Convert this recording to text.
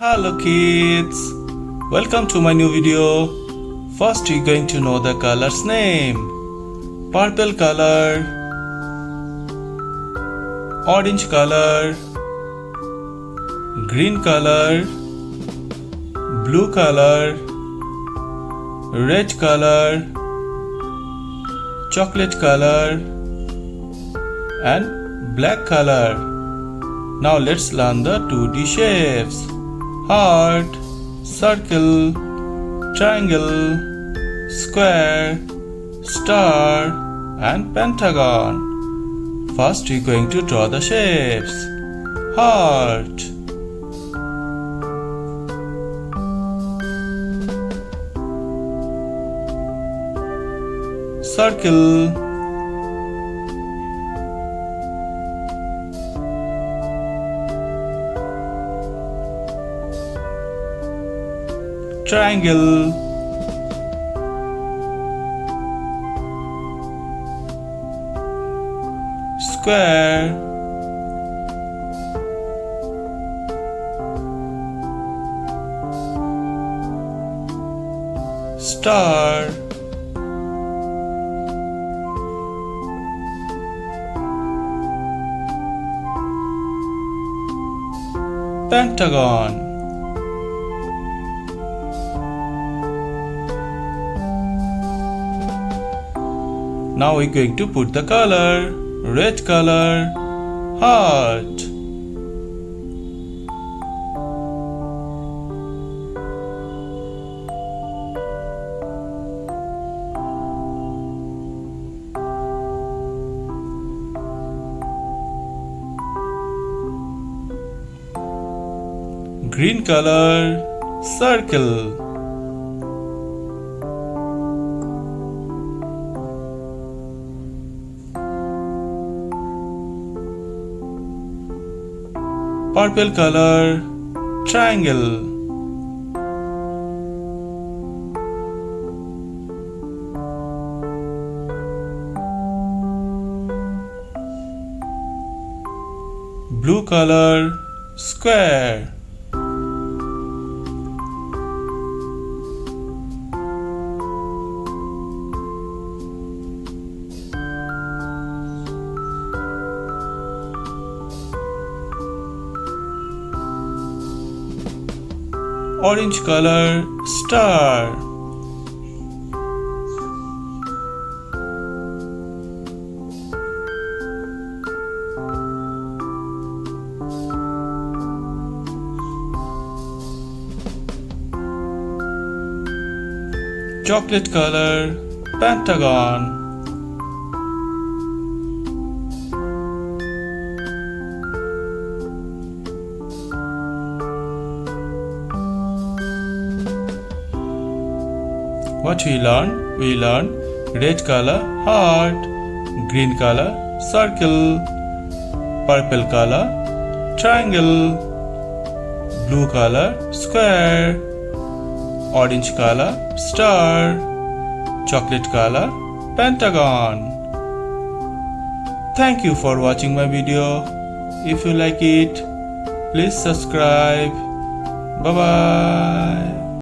Hello kids, welcome to my new video. First we're going to know the color's name. Purple color, orange color, green color, blue color, red color, chocolate color and black color. Now let's learn the 2D shapes. Heart, circle, triangle, square, star and pentagon. First we're going to draw the shapes. Heart, circle, triangle, square, star, pentagon. Now we're going to put the color. Red color, heart. Green color, circle. Purple color, triangle. Blue color, square. Orange color, star. Chocolate color, pentagon. What we learn? We learn red color, heart, green color, circle, purple color, triangle, blue color, square, orange color, star, chocolate color, pentagon. Thank you for watching my video. If you like it, please subscribe. Bye bye.